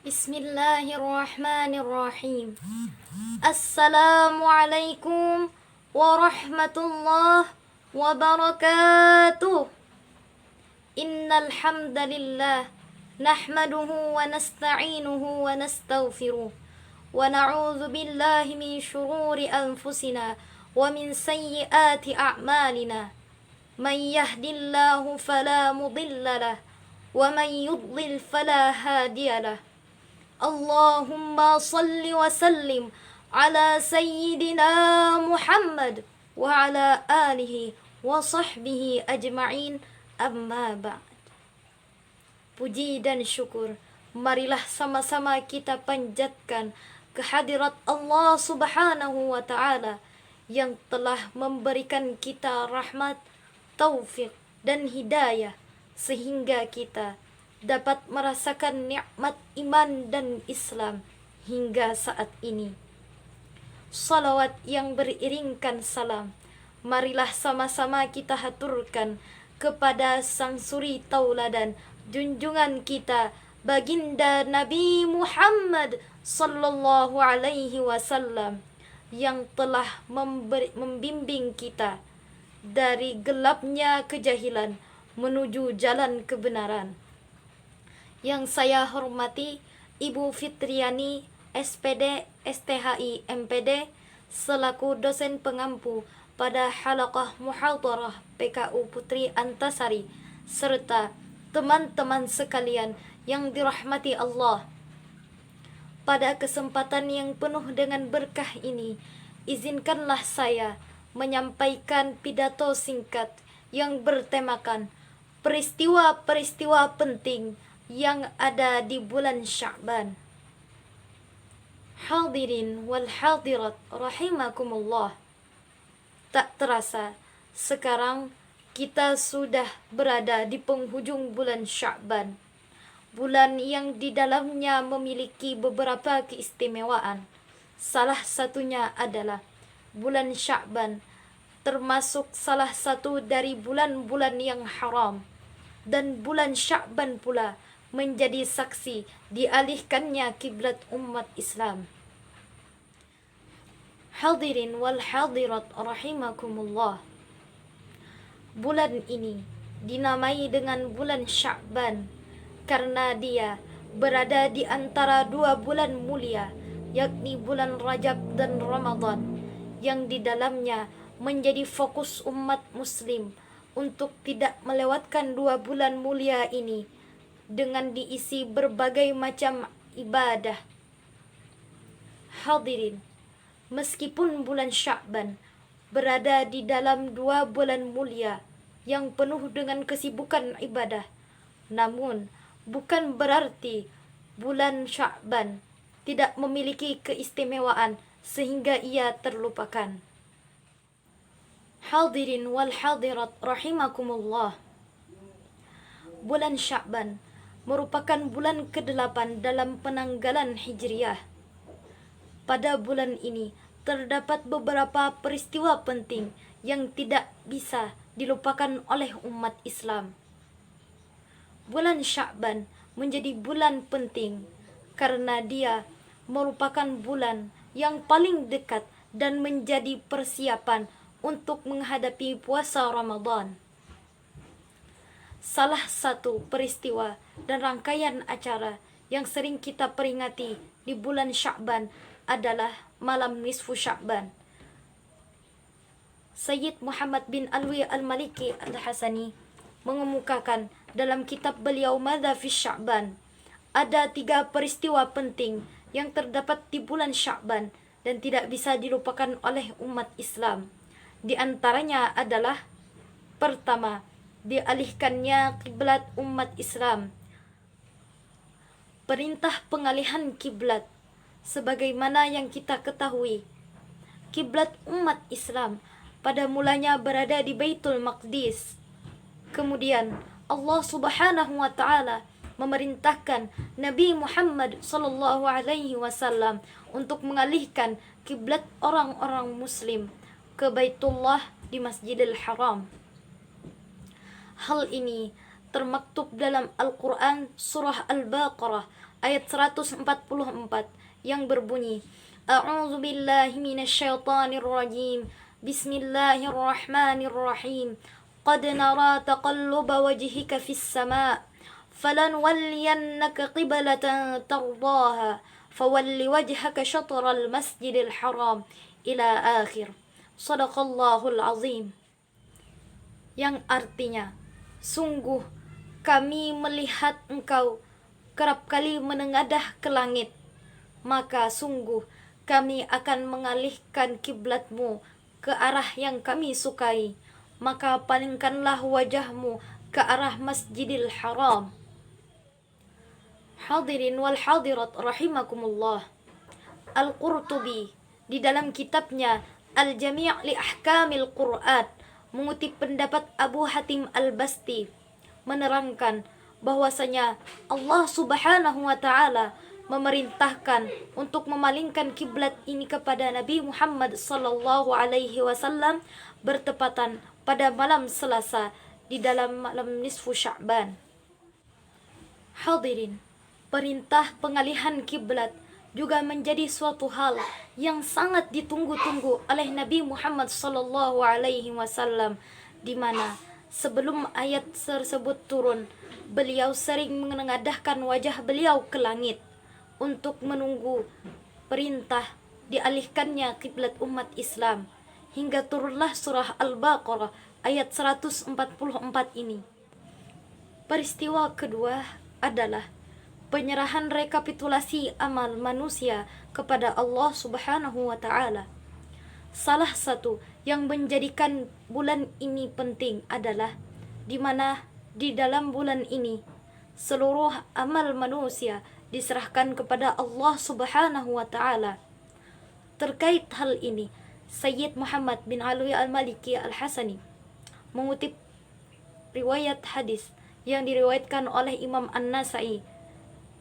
Bismillahirrahmanirrahim. Assalamualaikum warahmatullahi wabarakatuh. Innal hamdalillah nahmaduhu wa nasta'inuhu wa nastaghfiruh wa na'udzu billahi min shururi anfusina wa min sayyiati a'malina. Man yahdillahu fala mudilla lahu wa man yudlil fala hadiya lahu. Allahumma salli wa sallim ala sayyidina Muhammad wa ala alihi wa sahbihi ajma'in, amma ba'd. Puji dan syukur marilah sama-sama kita panjatkan kehadirat Allah Subhanahu wa ta'ala yang telah memberikan kita rahmat, taufik dan hidayah sehingga kita dapat merasakan nikmat iman dan Islam hingga saat ini. Salawat yang beriringkan salam, marilah sama-sama kita haturkan kepada sang suri tauladan, junjungan kita baginda Nabi Muhammad sallallahu alaihi wasallam yang telah membimbing kita dari gelapnya kejahilan menuju jalan kebenaran. Yang saya hormati Ibu Fitriani, SPD, STHI, MPD, selaku dosen pengampu pada halaqah muhadharah PKU Putri Antasari, serta teman-teman sekalian yang dirahmati Allah. Pada kesempatan yang penuh dengan berkah ini, izinkanlah saya menyampaikan pidato singkat yang bertemakan peristiwa-peristiwa penting yang ada di bulan Sya'ban. Hadirin wal hadirat rahimakumullah. Tak terasa sekarang kita sudah berada di penghujung bulan Sya'ban, bulan yang di dalamnya memiliki beberapa keistimewaan. Salah satunya adalah bulan Sya'ban termasuk salah satu dari bulan-bulan yang haram, dan bulan Sya'ban pula menjadi saksi dialihkannya kiblat umat Islam. Hadirin wal hadirat rahimakumullah. Bulan ini dinamai dengan bulan Sya'ban karena dia berada di antara dua bulan mulia, yakni bulan Rajab dan Ramadan, yang di dalamnya menjadi fokus umat muslim untuk tidak melewatkan dua bulan mulia ini dengan diisi berbagai macam ibadah. Hadirin, meskipun bulan Sya'ban berada di dalam dua bulan mulia yang penuh dengan kesibukan ibadah, namun bukan berarti bulan Sya'ban tidak memiliki keistimewaan sehingga ia terlupakan. Hadirin wal hadirat rahimakumullah. Bulan Sya'ban merupakan bulan ke-8 dalam penanggalan Hijriyah. Pada bulan ini terdapat beberapa peristiwa penting yang tidak bisa dilupakan oleh umat Islam. Bulan Sya'ban menjadi bulan penting karena dia merupakan bulan yang paling dekat dan menjadi persiapan untuk menghadapi puasa Ramadan. Salah satu peristiwa dan rangkaian acara yang sering kita peringati di bulan Sya'ban adalah malam nisfu Sya'ban. Sayyid Muhammad bin Alwi al-Maliki al-Hasani mengemukakan dalam kitab beliau Madza fi Sya'ban, ada 3 peristiwa penting yang terdapat di bulan Sya'ban dan tidak bisa dilupakan oleh umat Islam. Di antaranya adalah: pertama, dialihkannya kiblat umat Islam. Perintah pengalihan kiblat, sebagaimana yang kita ketahui, kiblat umat Islam pada mulanya berada di Baitul Maqdis. Kemudian Allah Subhanahu wa taala memerintahkan Nabi Muhammad sallallahu alaihi wasallam untuk mengalihkan kiblat orang-orang muslim ke Baitullah di Masjidil Haram. Hal ini termaktub dalam Al-Quran surah Al-Baqarah ayat 144 yang berbunyi, A'udzu billahi minasyaitonir rajim. Bismillahirrahmanirrahim. Qad nara taqalluba wajhika fis sama' falanwalliyannaka qiblatan tardaha fawalli wajhaka syatral masjidil haram ila akhir. Shadaqallahul azim. Yang artinya, sungguh kami melihat engkau kerap kali menengadah ke langit, maka sungguh kami akan mengalihkan kiblatmu ke arah yang kami sukai, maka palingkanlah wajahmu ke arah Masjidil Haram. Hadirin wal hadirat rahimakumullah. Al-Qurtubi di dalam kitabnya Al-Jami' li Ahkamil Qur'an mengutip pendapat Abu Hatim Al-Basti menerangkan bahwasanya Allah Subhanahu wa taala memerintahkan untuk memalingkan kiblat ini kepada Nabi Muhammad sallallahu alaihi wasallam bertepatan pada malam Selasa di dalam malam nisfu Sya'ban. Hadirin, perintah pengalihan kiblat juga menjadi suatu hal yang sangat ditunggu-tunggu oleh Nabi Muhammad sallallahu alaihi wasallam, di mana sebelum ayat tersebut turun, beliau sering menengadahkan wajah beliau ke langit untuk menunggu perintah dialihkannya kiblat umat Islam, hingga turunlah surah Al-Baqarah ayat 144 ini. Peristiwa kedua adalah penyerahan rekapitulasi amal manusia kepada Allah Subhanahu wa taala. Salah satu yang menjadikan bulan ini penting adalah di mana di dalam bulan ini seluruh amal manusia diserahkan kepada Allah Subhanahu wa taala. Terkait hal ini, Sayyid Muhammad bin Alwi Al-Maliki Al-Hasani mengutip riwayat hadis yang diriwayatkan oleh Imam An-Nasai,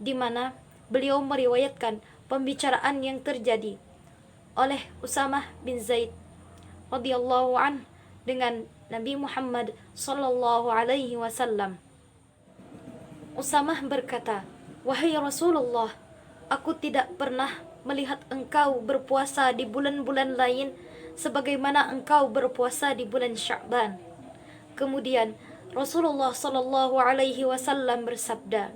di mana beliau meriwayatkan pembicaraan yang terjadi oleh Usamah bin Zaid radhiyallahu an dengan Nabi Muhammad sallallahu alaihi wasallam. Usamah berkata, "Wahai Rasulullah, aku tidak pernah melihat engkau berpuasa di bulan-bulan lain sebagaimana engkau berpuasa di bulan Sya'ban." Kemudian Rasulullah sallallahu alaihi wasallam bersabda,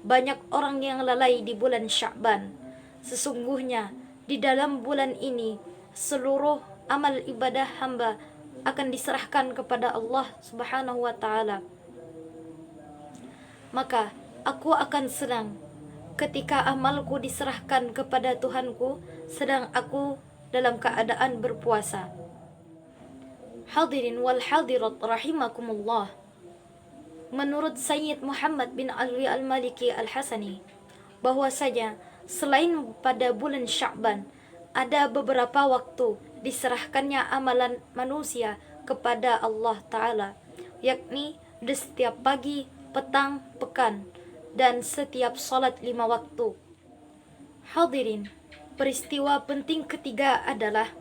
"Banyak orang yang lalai di bulan Sya'ban. Sesungguhnya di dalam bulan ini seluruh amal ibadah hamba akan diserahkan kepada Allah Subhanahu wa taala. Maka aku akan senang ketika amalku diserahkan kepada Tuhanku sedang aku dalam keadaan berpuasa." Hadirin wal hadirat rahimakumullah. Menurut Sayyid Muhammad bin Alwi Al-Maliki Al-Hasani, bahwasanya selain pada bulan Sya'ban, ada beberapa waktu diserahkannya amalan manusia kepada Allah Ta'ala, yakni di setiap pagi, petang, pekan, dan setiap salat 5 waktu. Hadirin, peristiwa penting ketiga adalah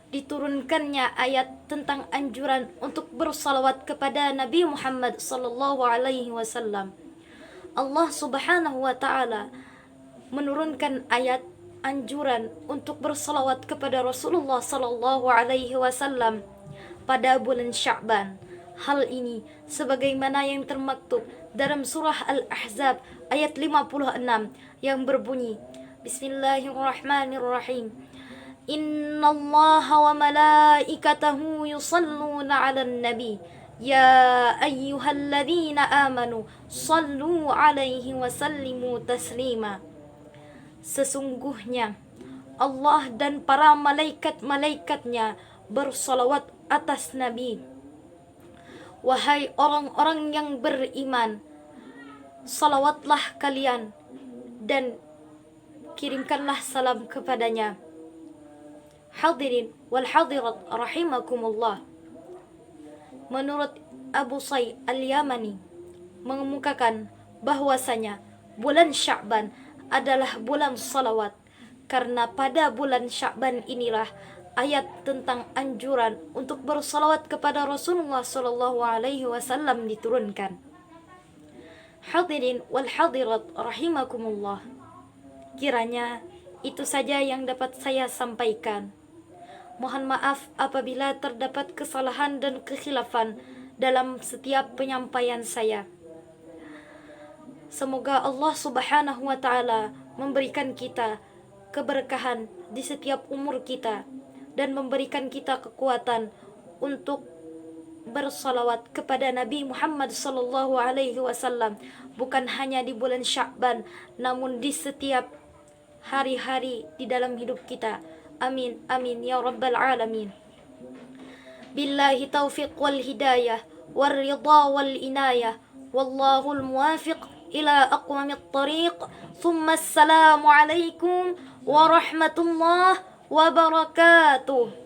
diturunkannya ayat tentang anjuran untuk bersalawat kepada Nabi Muhammad sallallahu alaihi wasallam. Allah Subhanahu wa taala menurunkan ayat anjuran untuk bersalawat kepada Rasulullah sallallahu alaihi wasallam pada bulan Sya'ban. Hal ini sebagaimana yang termaktub dalam surah Al-Ahzab ayat 56 yang berbunyi, Bismillahirrahmanirrahim. Innallaha wa malaikatahu yusalluna 'alan nabi ya ayyuhalladzina amanu sallu 'alaihi wa sallimu taslima. Sesungguhnya Allah dan para malaikat-malaikatnya bersalawat atas Nabi. Wahai orang-orang yang beriman, salawatlah kalian dan kirimkanlah salam kepadanya. Hadirin wal hadirat rahimakumullah. Menurut Abu Say Al-Yamani mengemukakan bahwasanya bulan Sya'ban adalah bulan salawat, karena pada bulan Sya'ban inilah ayat tentang anjuran untuk bersalawat kepada Rasulullah sallallahu alaihi wasallam diturunkan. Hadirin wal hadirat rahimakumullah. Kiranya itu saja yang dapat saya sampaikan. Mohon maaf apabila terdapat kesalahan dan kekhilafan dalam setiap penyampaian saya. Semoga Allah Subhanahu wa taala memberikan kita keberkahan di setiap umur kita dan memberikan kita kekuatan untuk bersalawat kepada Nabi Muhammad sallallahu alaihi wasallam, bukan hanya di bulan Sya'ban namun di setiap hari-hari di dalam hidup kita. Amin amin ya rabbal alamin. Billahi taufiq wal hidayah wal ridha wal inayah wallahul muwafiq ila aqwamit tariq. Thumma assalamu alaikum warahmatullahi wabarakatuh.